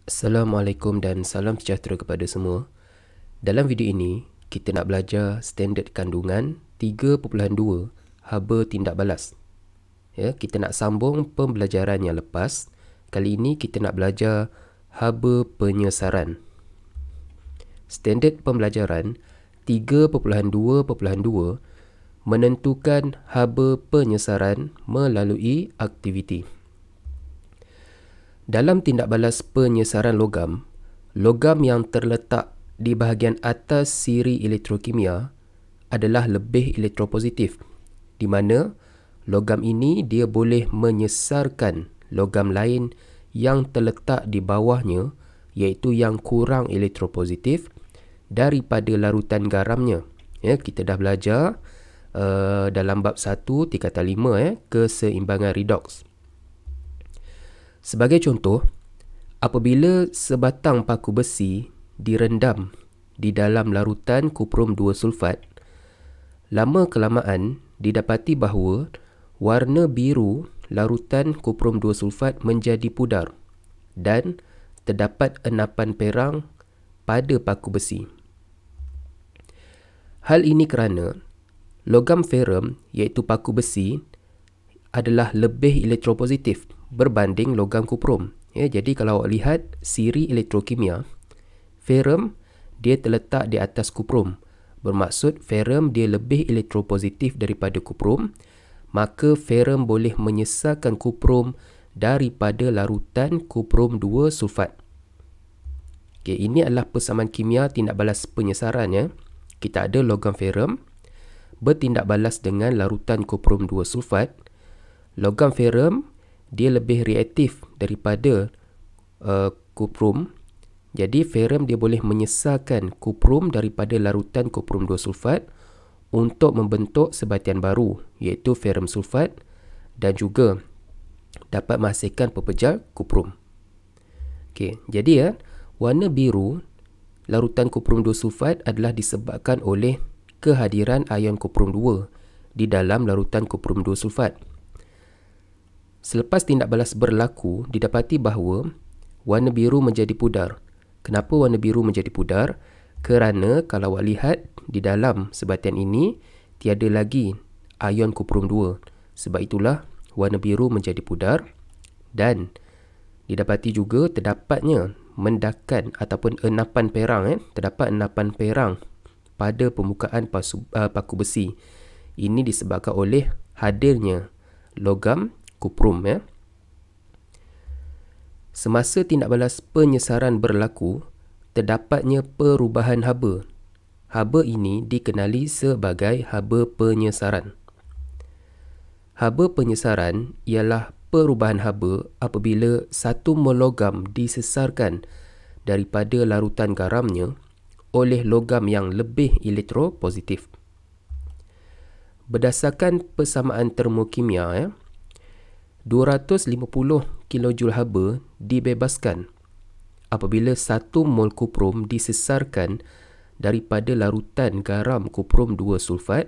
Assalamualaikum dan salam sejahtera kepada semua. Dalam video ini, kita nak belajar standard kandungan 3.2 haba tindak balas. Kita nak sambung pembelajaran yang lepas. Kali ini kita nak belajar haba penyesaran. Standard pembelajaran 3.2.2 menentukan haba penyesaran melalui aktiviti. Dalam tindak balas penyesaran logam, logam yang terletak di bahagian atas siri elektrokimia adalah lebih elektropositif, di mana logam ini dia boleh menyesarkan logam lain yang terletak di bawahnya, iaitu yang kurang elektropositif daripada larutan garamnya. Kita dah belajar dalam bab 1 tingkatan 5 keseimbangan redoks. Sebagai contoh, apabila sebatang paku besi direndam di dalam larutan kuprum 2 sulfat, lama kelamaan didapati bahawa warna biru larutan kuprum 2 sulfat menjadi pudar dan terdapat enapan perang pada paku besi. Hal ini kerana logam ferrum, iaitu paku besi, adalah lebih elektropositif berbanding logam kuprum. Jadi kalau awak lihat siri elektrokimia, ferrum dia terletak di atas kuprum. Bermaksud ferrum dia lebih elektropositif daripada kuprum, maka ferrum boleh menyesarkan kuprum daripada larutan kuprum 2 sulfat. Ini adalah persamaan kimia tindak balas penyesaran. Kita ada logam ferrum bertindak balas dengan larutan kuprum 2 sulfat. Logam ferrum dia lebih reaktif daripada kuprum. Jadi ferrum dia boleh menyesarkan kuprum daripada larutan kuprum 2 sulfat untuk membentuk sebatian baru, iaitu ferrum sulfat, dan juga dapat menghasilkan pepejal kuprum. Jadi warna biru larutan kuprum 2 sulfat adalah disebabkan oleh kehadiran ion kuprum 2 di dalam larutan kuprum 2 sulfat. Selepas tindak balas berlaku, didapati bahawa warna biru menjadi pudar. Kenapa warna biru menjadi pudar? Kerana kalau awak lihat di dalam sebatian ini tiada lagi ion kuprum 2. Sebab itulah warna biru menjadi pudar, dan didapati juga terdapatnya mendakan ataupun enapan perang. Terdapat enapan perang pada permukaan paku besi. Ini disebabkan oleh hadirnya logam kuprum. Semasa tindak balas penyesaran berlaku, terdapatnya perubahan haba. Haba ini dikenali sebagai haba penyesaran. Haba penyesaran ialah perubahan haba apabila satu mol logam disesarkan daripada larutan garamnya oleh logam yang lebih elektropositif. Berdasarkan persamaan termokimia, 250 kJ haba dibebaskan apabila 1 mol kuprum disesarkan daripada larutan garam kuprum 2 sulfat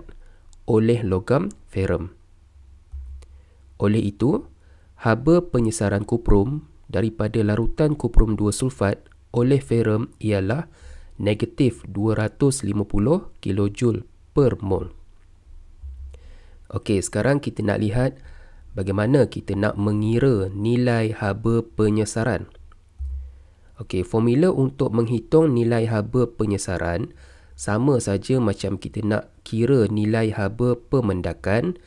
oleh logam ferrum. Oleh itu, haba penyesaran kuprum daripada larutan kuprum 2 sulfat oleh ferrum ialah negatif 250 kJ per mol. Sekarang kita nak lihat bagaimana kita nak mengira nilai haba penyesaran. Formula untuk menghitung nilai haba penyesaran sama saja macam kita nak kira nilai haba pemendakan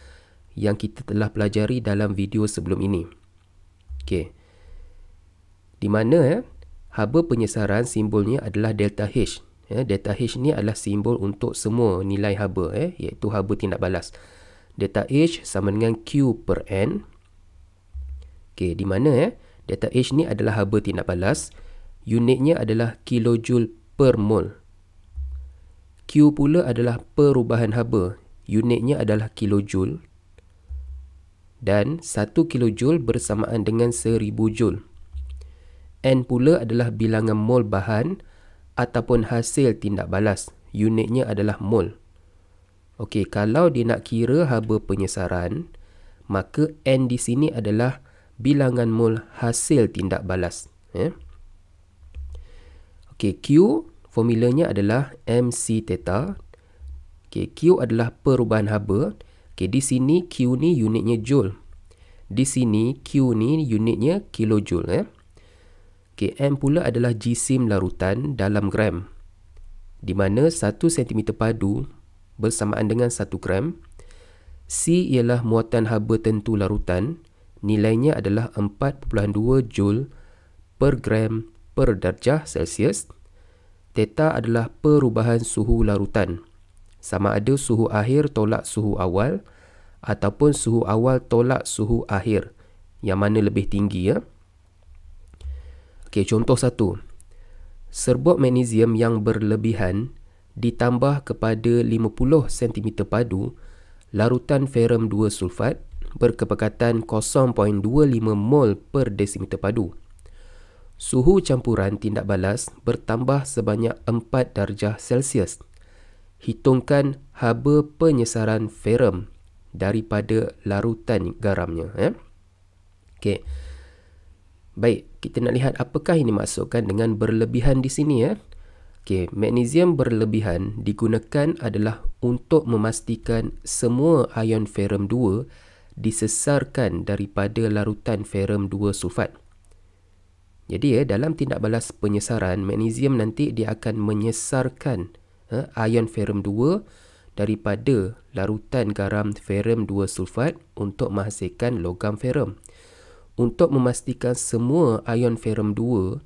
yang kita telah pelajari dalam video sebelum ini. Di mana haba penyesaran simbolnya adalah delta H. Delta H ni adalah simbol untuk semua nilai haba, iaitu haba tindak balas. Delta H sama dengan Q per N. Di mana delta H ni adalah haba tindak balas. Unitnya adalah kilojoule per mol. Q pula adalah perubahan haba. Unitnya adalah kilojoule. Dan 1 kilojoule bersamaan dengan 1000 joule. N pula adalah bilangan mol bahan ataupun hasil tindak balas. Unitnya adalah mol. Kalau dia nak kira haba penyesaran, maka N di sini adalah bilangan mol hasil tindak balas. Okey, Q formulanya adalah MC theta. Okey, Q adalah perubahan haba. Okey, di sini Q ni unitnya joule. Di sini Q ni unitnya kilojoule. Okey, M pula adalah jisim larutan dalam gram, di mana 1 cm padu bersamaan dengan 1 gram. C ialah muatan haba tentu larutan. Nilainya adalah 4.2 joule per gram per darjah Celsius. Theta adalah perubahan suhu larutan, sama ada suhu akhir tolak suhu awal ataupun suhu awal tolak suhu akhir, yang mana lebih tinggi ya. Okey, contoh 1. Serbuk magnesium yang berlebihan ditambah kepada 50 cm padu larutan ferrum 2 sulfat berkepekatan 0.25 mol per desimeter padu. Suhu campuran tindak balas bertambah sebanyak 4 darjah Celsius. Hitungkan haba penyesaran ferrum daripada larutan garamnya. Okey. Baik, kita nak lihat apakah ini maksudkan dengan berlebihan di sini ya. Okey, magnesium berlebihan digunakan adalah untuk memastikan semua ion ferrum 2 disesarkan daripada larutan ferrum 2 sulfat. Jadi dalam tindak balas penyesaran, magnesium nanti dia akan menyesarkan ion ferrum 2 daripada larutan garam ferrum 2 sulfat untuk menghasilkan logam ferrum. Untuk memastikan semua ion ferrum 2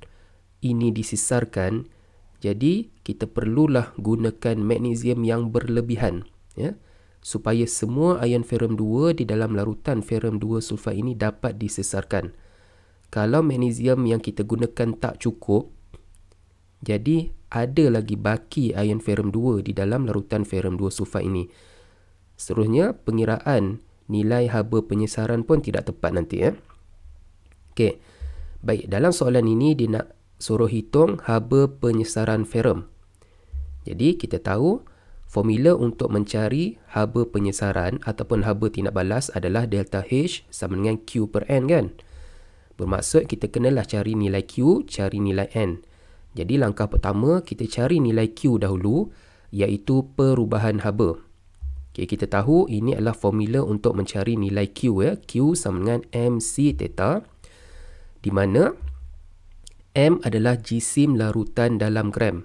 ini disesarkan, jadi kita perlulah gunakan magnesium yang berlebihan ya, supaya semua ion ferrum 2 di dalam larutan ferrum 2 sulfat ini dapat disesarkan. Kalau magnesium yang kita gunakan tak cukup, jadi ada lagi baki ion ferrum 2 di dalam larutan ferrum 2 sulfat ini. Seterusnya, pengiraan nilai haba penyesaran pun tidak tepat nanti ya. Okey. Baik, dalam soalan ini dia nak suruh hitung haba penyesaran ferrum. Jadi kita tahu formula untuk mencari haba penyesaran ataupun haba tindak balas adalah delta H sama dengan Q per N kan. Bermaksud kita kenalah cari nilai Q, cari nilai N. Jadi langkah pertama kita cari nilai Q dahulu, iaitu perubahan haba. Okay, kita tahu ini adalah formula untuk mencari nilai Q ya. Q sama dengan MC theta, di mana M adalah jisim larutan dalam gram.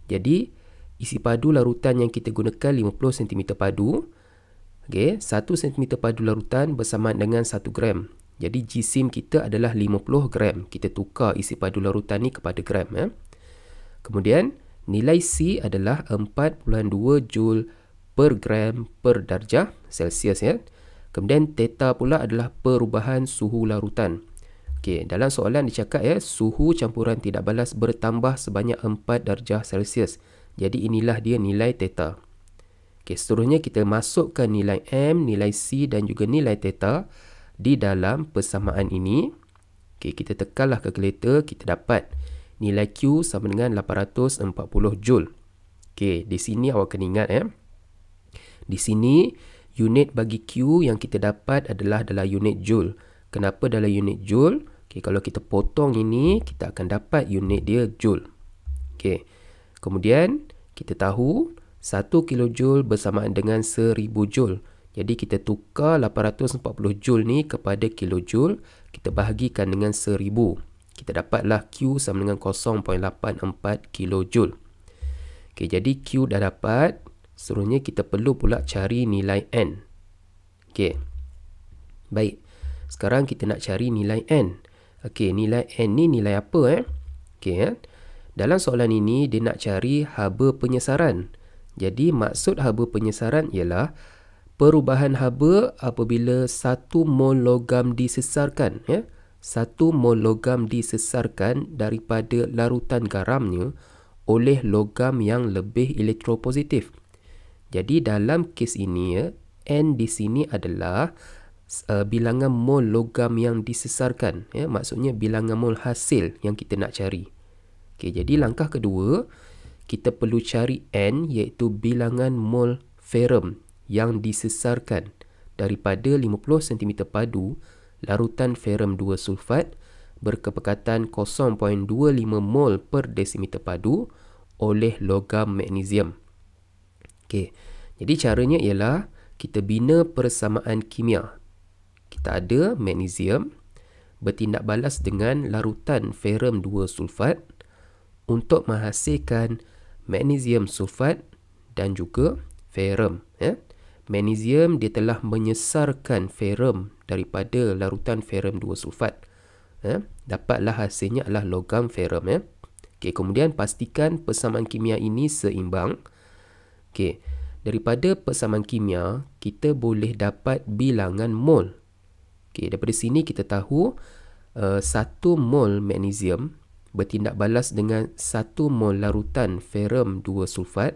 Jadi isi padu larutan yang kita gunakan 50 cm padu. Okay, 1 cm padu larutan bersamaan dengan 1 gram. Jadi jisim kita adalah 50 gram. Kita tukar isi padu larutan ni kepada gram ya. Kemudian nilai C adalah 4.2 joule per gram per darjah Celsius ya. Kemudian theta pula adalah perubahan suhu larutan. Okey, dalam soalan dicakap ya, suhu campuran tidak balas bertambah sebanyak 4 darjah Celsius. Jadi inilah dia nilai theta. Okey, seterusnya kita masukkan nilai M, nilai C dan juga nilai theta di dalam persamaan ini. Okey, kita tekanlah kalkulator, kita dapat nilai Q sama dengan 840 joule. Okey, di sini awak kena ingat ya. Di sini unit bagi Q yang kita dapat adalah dalam unit joule. Kenapa dalam unit joule? Okey, kalau kita potong ini, kita akan dapat unit dia joule. Okey. Kemudian kita tahu 1 kilojoule bersamaan dengan 1000 joule. Jadi kita tukar 840 joule ni kepada kilojoule, kita bahagikan dengan 1000. Kita dapatlah Q sama dengan 0.84 kilojoule. Okey, jadi Q dah dapat. Seterusnya kita perlu pula cari nilai N. Okey. Baik. Sekarang kita nak cari nilai N. Okey, nilai N ni nilai apa Okey ya. Dalam soalan ini dia nak cari haba penyesaran. Jadi maksud haba penyesaran ialah perubahan haba apabila 1 mol logam disesarkan ya. 1 mol logam disesarkan daripada larutan garamnya oleh logam yang lebih elektropositif. Jadi dalam kes ini ya, N di sini adalah bilangan mol logam yang disesarkan ya, maksudnya bilangan mol hasil yang kita nak cari. Okey, jadi langkah kedua kita perlu cari N, iaitu bilangan mol ferrum yang disesarkan daripada 50 cm padu larutan ferrum 2 sulfat berkepekatan 0.25 mol per desimeter padu oleh logam magnesium. Okey. Jadi caranya ialah kita bina persamaan kimia. Kita ada magnesium bertindak balas dengan larutan ferrum 2 sulfat untuk menghasilkan magnesium sulfat dan juga ferrum. Magnesium dia telah menyesarkan ferrum daripada larutan ferrum 2 sulfat. Dapatlah hasilnya adalah logam ferrum. Okey, kemudian pastikan persamaan kimia ini seimbang. Okey, daripada persamaan kimia kita boleh dapat bilangan mol. Okey, daripada sini kita tahu 1 mol magnesium bertindak balas dengan 1 mol larutan ferrum 2 sulfat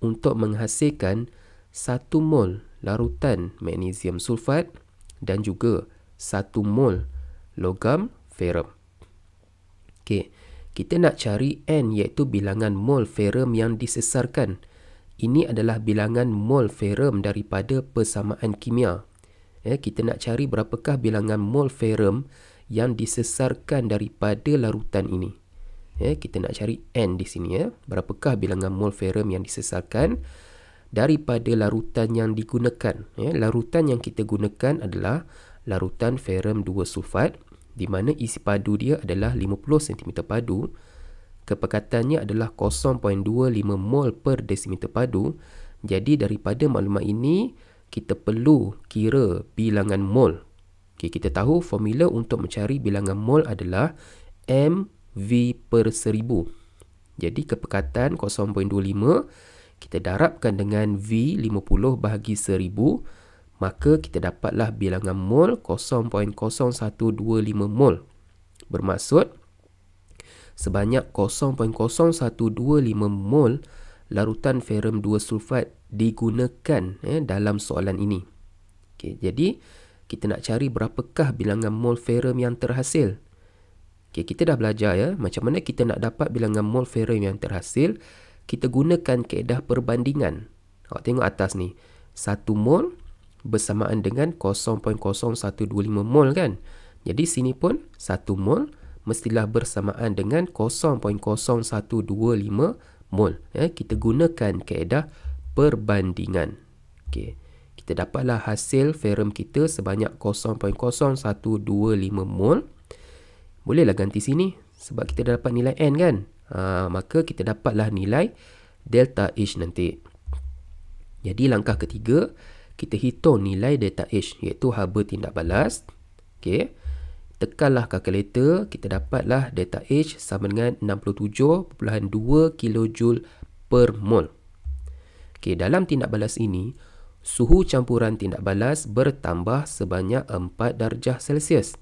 untuk menghasilkan 1 mol larutan magnesium sulfat dan juga 1 mol logam ferrum. Okey, kita nak cari N iaitu bilangan mol ferrum yang disesarkan. Ini adalah bilangan mol ferrum daripada persamaan kimia. Kita nak cari berapakah bilangan mol ferrum yang disesarkan daripada larutan ini. Kita nak cari N di sini. Berapakah bilangan mol ferrum yang disesarkan daripada larutan yang digunakan. Larutan yang kita gunakan adalah larutan ferrum 2 sulfat, di mana isi padu dia adalah 50 cm padu. Kepekatannya adalah 0.25 mol per desimeter padu. Jadi daripada maklumat ini kita perlu kira bilangan mol. Okay, kita tahu formula untuk mencari bilangan mol adalah mV per 1000. Jadi kepekatan 0.25 kita darabkan dengan V 50 bahagi 1000, maka kita dapatlah bilangan mol 0.0125 mol. Bermaksud sebanyak 0.0125 mol larutan ferrum 2 sulfat digunakan dalam soalan ini. Okay, jadi kita nak cari berapakah bilangan mol ferrum yang terhasil. Okay, kita dah belajar macam mana kita nak dapat bilangan mol ferrum yang terhasil. Kita gunakan kaedah perbandingan. Awak tengok atas ni. 1 mol bersamaan dengan 0.0125 mol kan. Jadi sini pun 1 mol mestilah bersamaan dengan 0.0125 mol. Kita gunakan kaedah perbandingan. Okay. Kita dapatlah hasil ferrum kita sebanyak 0.0125 mol. Bolehlah ganti sini sebab kita dah dapat nilai N kan. Maka kita dapatlah nilai delta H nanti. Jadi langkah ketiga, kita hitung nilai delta H iaitu haba tindak balas. Okay. Tekanlah kalkulator, kita dapatlah delta H sama dengan 67.2 kJ per mol. Okay, dalam tindak balas ini, suhu campuran tindak balas bertambah sebanyak 4 darjah Celsius.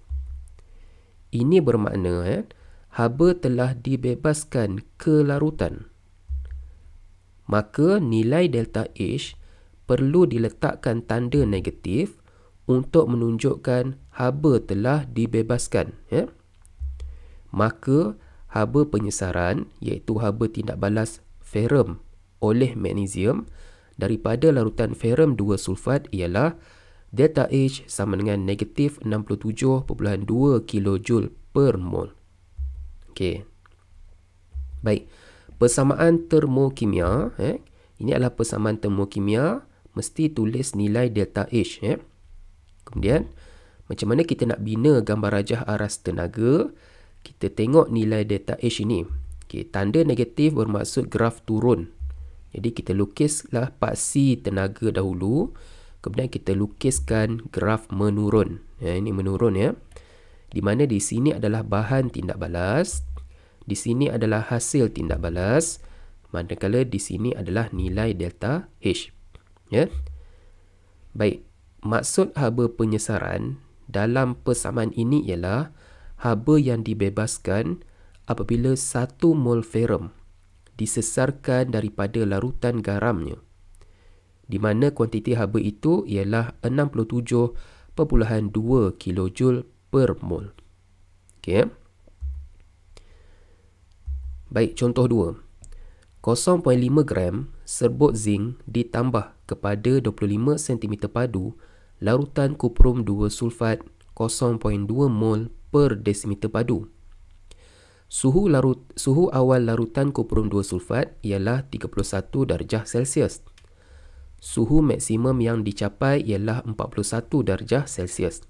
Ini bermakna haba telah dibebaskan ke larutan. Maka nilai delta H perlu diletakkan tanda negatif untuk menunjukkan haba telah dibebaskan. Maka haba penyesaran iaitu haba tindak balas ferrum oleh magnesium daripada larutan ferrum 2 sulfat ialah delta H sama dengan negatif 67.2 kJ per mol. Okey. Baik. Persamaan termokimia. Ini adalah persamaan termokimia. Mesti tulis nilai delta H. Kemudian, macam mana kita nak bina gambar rajah aras tenaga? Kita tengok nilai delta H ini. Okey, tanda negatif bermaksud graf turun. Jadi, kita lukislah paksi tenaga dahulu. Kemudian, kita lukiskan graf menurun. Ini menurun ya. Di mana di sini adalah bahan tindak balas. Di sini adalah hasil tindak balas. Manakala di sini adalah nilai delta H. Ya. Baik. Maksud haba penyesaran dalam persamaan ini ialah haba yang dibebaskan apabila 1 mol ferrum disesarkan daripada larutan garamnya. Di mana kuantiti haba itu ialah 67.2 kJ per mol. Okey. Baik, contoh 2. 0.5 gram serbuk zinc ditambah kepada 25 cm padu larutan kuprum 2 sulfat 0.2 mol per desimeter padu. Suhu awal larutan kuprum 2 sulfat ialah 31 darjah Celsius. Suhu maksimum yang dicapai ialah 41 darjah Celsius.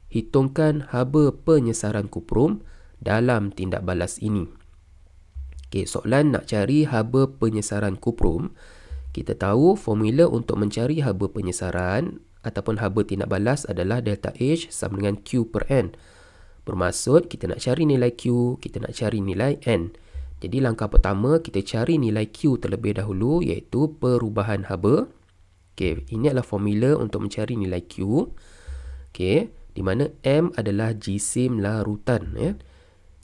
Hitungkan haba penyesaran kuprum dalam tindak balas ini. Okey, soalan nak cari haba penyesaran kuprum. Kita tahu formula untuk mencari haba penyesaran ataupun haba tindak balas adalah delta H sama dengan Q per N. Bermaksud kita nak cari nilai Q, kita nak cari nilai N. Jadi langkah pertama kita cari nilai Q terlebih dahulu, iaitu perubahan haba. Okey, ini adalah formula untuk mencari nilai Q. Okey, di mana M adalah jisim larutan, ya.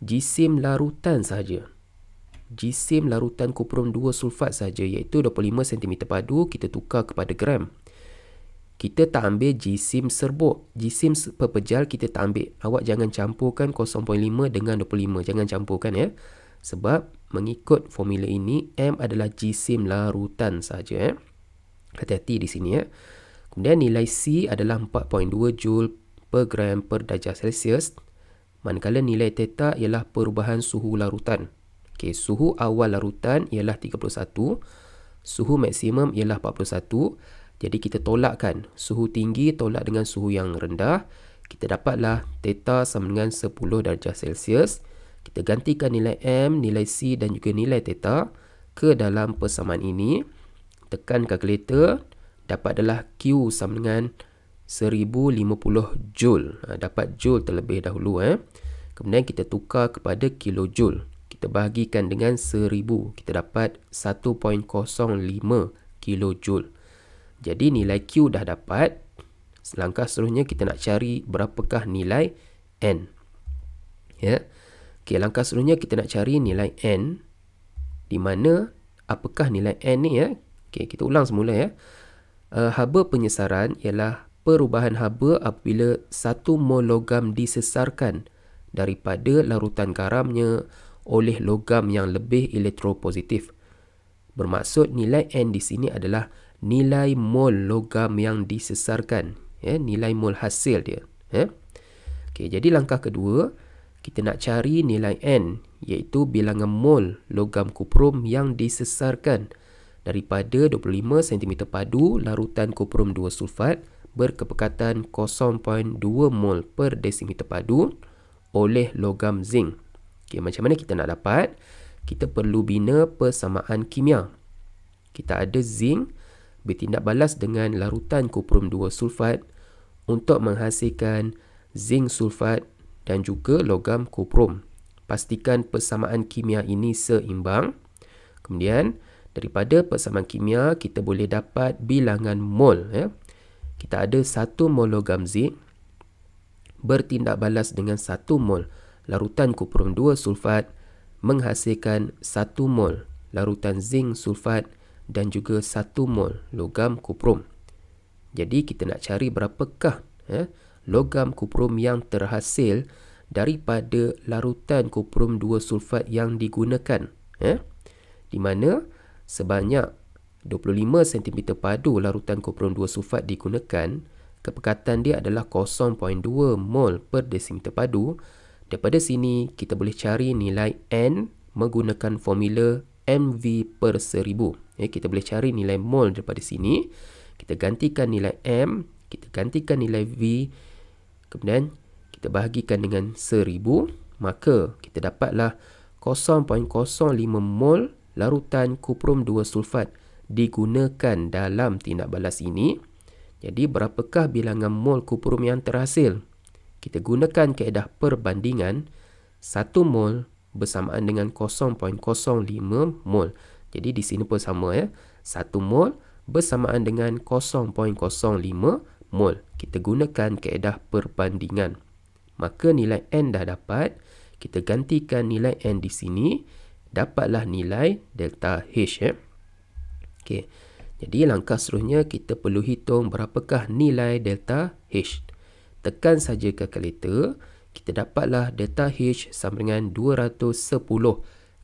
Jisim larutan saja. Jisim larutan kuprum 2 sulfat saja, iaitu 25 cm padu, kita tukar kepada gram. Kita tak ambil jisim serbuk. Jisim pepejal kita tak ambil. Awak jangan campurkan 0.5 dengan 25. Jangan campurkan, ya. Sebab mengikut formula ini, M adalah jisim larutan saja, ya. Hati-hati di sini, ya. Kemudian nilai C adalah 4.2 Joule per gram per darjah Celsius. Manakala nilai theta ialah perubahan suhu larutan. Okey, suhu awal larutan ialah 31. Suhu maksimum ialah 41. Jadi kita tolakkan suhu tinggi tolak dengan suhu yang rendah. Kita dapatlah theta sama dengan 10 darjah Celsius. Kita gantikan nilai M, nilai C dan juga nilai theta ke dalam persamaan ini. Tekan kalkulator. Dapatlah Q sama dengan 1050 Joule. Dapat Joule terlebih dahulu. Kemudian kita tukar kepada kilojoule. Kita bahagikan dengan 1000. Kita dapat 1.05 kilojoule. Jadi nilai Q dah dapat. Langkah seterusnya kita nak cari berapakah nilai N. Ya. Okey, langkah seterusnya kita nak cari nilai N. Di mana apakah nilai N ni, ya? Okey, kita ulang semula, ya. Haba penyesaran ialah perubahan haba apabila 1 mol logam disesarkan daripada larutan garamnya oleh logam yang lebih elektropositif. Bermaksud nilai N di sini adalah nilai mol logam yang disesarkan, ya, nilai mol hasil dia, ya. Okey, jadi langkah kedua kita nak cari nilai N, iaitu bilangan mol logam kuprum yang disesarkan daripada 25 cm padu larutan kuprum 2 sulfat berkepekatan 0.2 mol per desimeter padu oleh logam zinc. Okey, macam mana kita nak dapat? Kita perlu bina persamaan kimia. Kita ada zinc bertindak balas dengan larutan kuprum 2 sulfat untuk menghasilkan zinc sulfat dan juga logam kuprum. Pastikan persamaan kimia ini seimbang. Kemudian daripada persamaan kimia kita boleh dapat bilangan mol, ya. Kita ada 1 mol logam zinc bertindak balas dengan 1 mol larutan kuprum 2 sulfat menghasilkan 1 mol larutan zinc sulfat dan juga 1 mol logam kuprum. Jadi kita nak cari berapakah, ya, logam kuprum yang terhasil daripada larutan kuprum 2 sulfat yang digunakan, ya. Di mana sebanyak 25 cm padu larutan kuprum 2 sulfat digunakan, kepekatan dia adalah 0.2 mol per desimeter padu. Daripada sini kita boleh cari nilai N menggunakan formula mV per 1000. Ya, kita boleh cari nilai mol daripada sini. Kita gantikan nilai M, kita gantikan nilai V, kemudian kita bahagikan dengan 1000, maka kita dapatlah 0.05 mol larutan kuprum 2 sulfat digunakan dalam tindak balas ini. Jadi berapakah bilangan mol kuprum yang terhasil? Kita gunakan kaedah perbandingan. 1 mol bersamaan dengan 0.05 mol. Jadi di sini pun sama, ya. 1 mol bersamaan dengan 0.05 mol. Kita gunakan kaedah perbandingan. Maka nilai N dah dapat. Kita gantikan nilai N di sini. Dapatlah nilai delta H, ya. Okey. Jadi langkah seterusnya kita perlu hitung berapakah nilai delta H. Tekan saja kalkulator. Kita dapatlah delta H sama dengan 210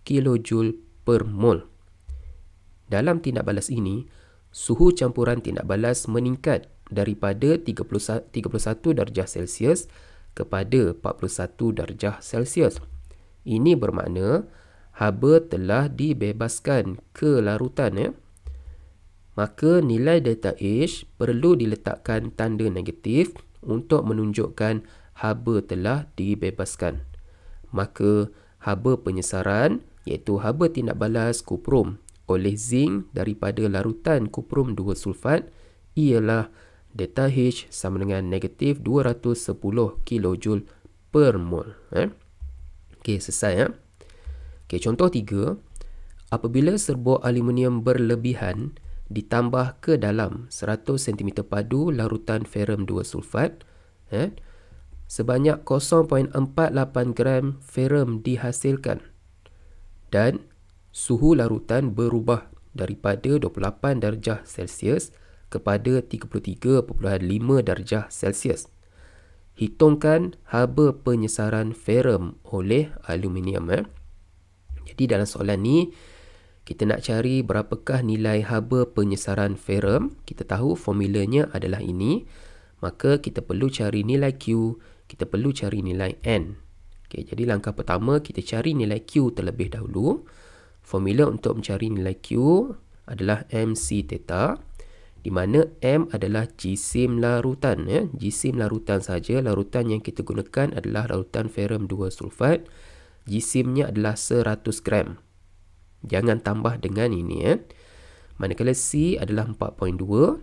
kilojoule per mol. Dalam tindak balas ini, suhu campuran tindak balas meningkat daripada 31 darjah Celsius kepada 41 darjah Celsius. Ini bermakna haba telah dibebaskan ke larutan, ya. Maka nilai delta H perlu diletakkan tanda negatif untuk menunjukkan haba telah dibebaskan. Maka haba penyesaran iaitu haba tindak balas kuprum oleh zinc daripada larutan kuprum 2 sulfat ialah delta H sama dengan negatif 210 kJ per mol. Okey, selesai, ya. Okey, contoh 3. Apabila serbuk aluminium berlebihan ditambah ke dalam 100 cm padu larutan ferrum 2 sulfat, sebanyak 0.48 gram ferrum dihasilkan dan suhu larutan berubah daripada 28 darjah Celsius kepada 33.5 darjah Celsius. Hitungkan haba penyesaran ferrum oleh aluminium. Jadi dalam soalan ni kita nak cari berapakah nilai haba penyesaran ferrum. Kita tahu formulanya adalah ini. Maka kita perlu cari nilai Q, kita perlu cari nilai N. Okey, jadi langkah pertama kita cari nilai Q terlebih dahulu. Formula untuk mencari nilai Q adalah MC theta, di mana M adalah jisim larutan, ya. Jisim larutan saja. Larutan yang kita gunakan adalah larutan ferrum 2 sulfat. Jisimnya adalah 100 gram. Jangan tambah dengan ini, ya. Manakala C adalah 4.2.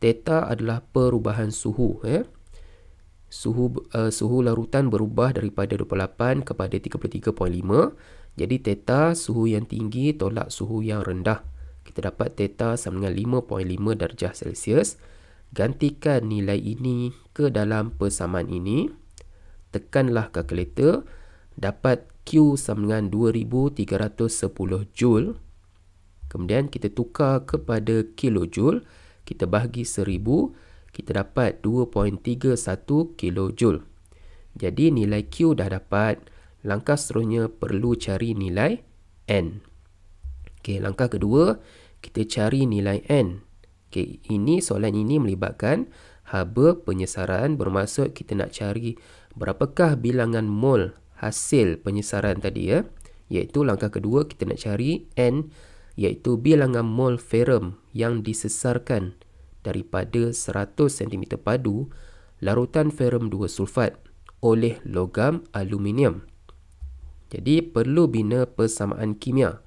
Theta adalah perubahan suhu, ya. Suhu larutan berubah daripada 28 kepada 33.5. Jadi theta suhu yang tinggi tolak suhu yang rendah. Kita dapat theta sama dengan 5.5 darjah Celsius. Gantikan nilai ini ke dalam persamaan ini. Tekanlah kalkulator. Dapat Q sama dengan 2310 Joule. Kemudian kita tukar kepada kilojoule. Kita bahagi 1000. Kita dapat 2.31 kilojoule. Jadi nilai Q dah dapat. Langkah seterusnya perlu cari nilai N. Okey, langkah kedua kita cari nilai N. Okey, soalan ini melibatkan haba penyesaran, bermaksud kita nak cari berapakah bilangan mol hasil penyesaran tadi, ya. Iaitu langkah kedua kita nak cari N, iaitu bilangan mol ferrum yang disesarkan daripada 100 cm padu larutan ferrum 2 sulfat oleh logam aluminium. Jadi perlu bina persamaan kimia.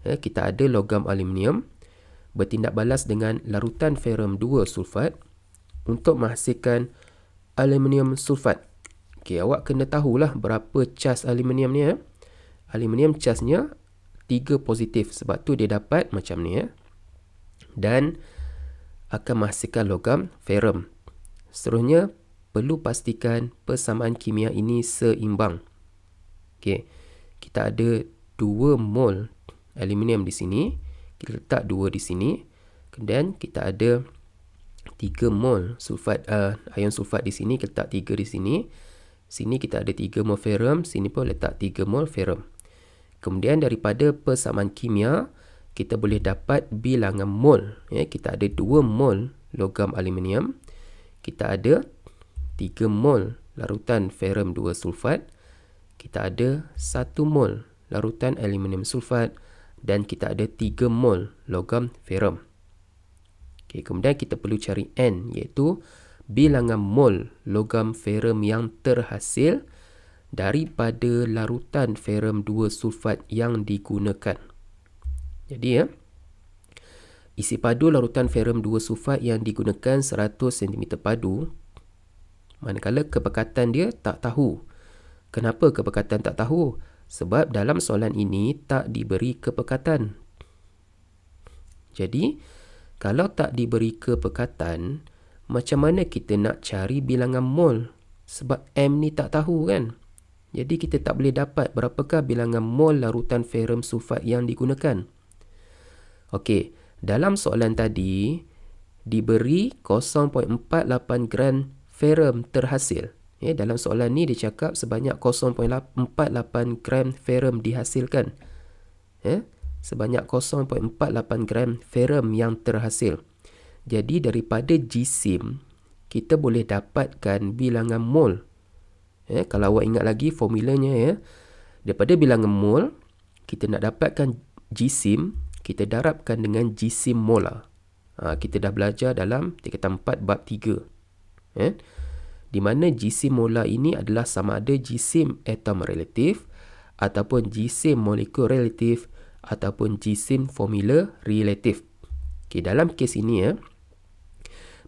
Kita ada logam aluminium bertindak balas dengan larutan ferrum 2 sulfat untuk menghasilkan aluminium sulfat. Okey, awak kena tahulah berapa cas aluminium ni, ya. Aluminium casnya 3 positif, sebab tu dia dapat macam ni, ya. Dan akan menghasilkan logam ferrum. Seterusnya perlu pastikan persamaan kimia ini seimbang. Okey, kita ada 2 mol aluminium di sini. Kita letak 2 di sini. Kemudian kita ada 3 mol sulfat ion sulfat di sini. Kita letak 3 di sini. Sini kita ada 3 mol ferrum. Sini pun letak 3 mol ferrum. Kemudian daripada persamaan kimia kita boleh dapat bilangan mol, ya. Kita ada 2 mol logam aluminium. Kita ada 3 mol larutan ferrum 2 sulfat. Kita ada 1 mol larutan aluminium sulfat dan kita ada 3 mol logam ferrum. Okey, kemudian kita perlu cari N, iaitu bilangan mol logam ferrum yang terhasil daripada larutan ferrum 2 sulfat yang digunakan. Jadi, ya, isi padu larutan ferrum 2 sulfat yang digunakan 100 cm padu, manakala kepekatan dia tak tahu. Kenapa kepekatan tak tahu? Sebab dalam soalan ini tak diberi kepekatan. Jadi, kalau tak diberi kepekatan, macam mana kita nak cari bilangan mol? Sebab M ni tak tahu, kan? Jadi, kita tak boleh dapat berapakah bilangan mol larutan ferrum sulfat yang digunakan. Okey, dalam soalan tadi, diberi 0.48 gram ferrum terhasil. Ya, dalam soalan ni dia cakap sebanyak 0.48 gram ferrum dihasilkan. Ya, sebanyak 0.48 gram ferrum yang terhasil. Jadi daripada jisim kita boleh dapatkan bilangan mol. Kalau awak ingat lagi formulanya, daripada bilangan mol, kita nak dapatkan jisim, kita darabkan dengan jisim molar. Kita dah belajar dalam tingkatan 4 bab 3. Di mana jisim molar ini adalah sama ada jisim atom relatif ataupun jisim molekul relatif ataupun jisim formula relatif. Dalam kes ini,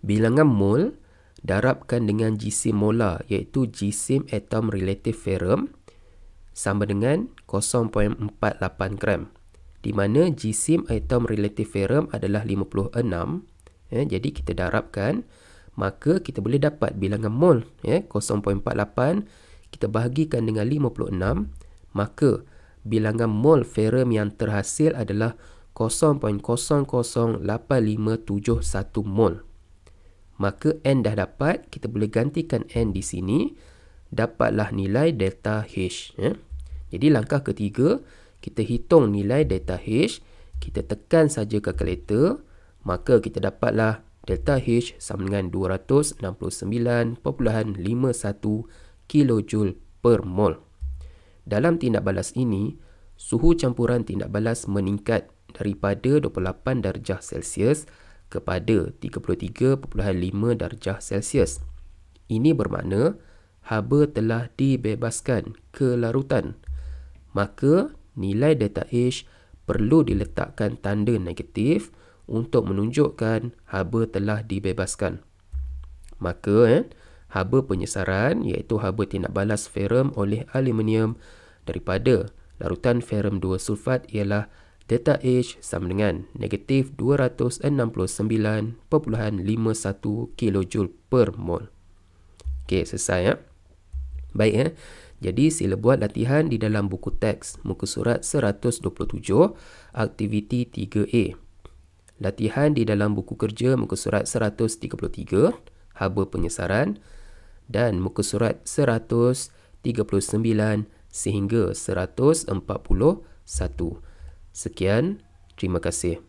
bilangan mol darabkan dengan jisim molar iaitu jisim atom relatif ferrum sama dengan 0.48 gram. Di mana jisim atom relatif ferrum adalah 56. Jadi kita darabkan, maka kita boleh dapat bilangan mol 0.48 kita bahagikan dengan 56, maka bilangan mol ferrum yang terhasil adalah 0.008571 mol. Maka N dah dapat, kita boleh gantikan N di sini, dapatlah nilai delta H. Jadi langkah ketiga, kita hitung nilai delta H, kita tekan saja kalkulator, maka kita dapatlah delta H sama dengan 269.51 kJ per mol. Dalam tindak balas ini, suhu campuran tindak balas meningkat daripada 28 darjah Celsius kepada 33.5 darjah Celsius. Ini bermakna haba telah dibebaskan ke larutan. Maka nilai delta H perlu diletakkan tanda negatif untuk menunjukkan haba telah dibebaskan. Maka haba penyesaran iaitu haba tindak balas ferrum oleh aluminium daripada larutan ferrum 2 sulfat ialah delta H sama dengan negatif 269.51 kJ per mol. Okey, selesai. Baik, jadi sila buat latihan di dalam buku teks muka surat 127 aktiviti 3A. Latihan di dalam buku kerja muka surat 133 haba penyesaran dan muka surat 139 sehingga 141. Sekian, terima kasih.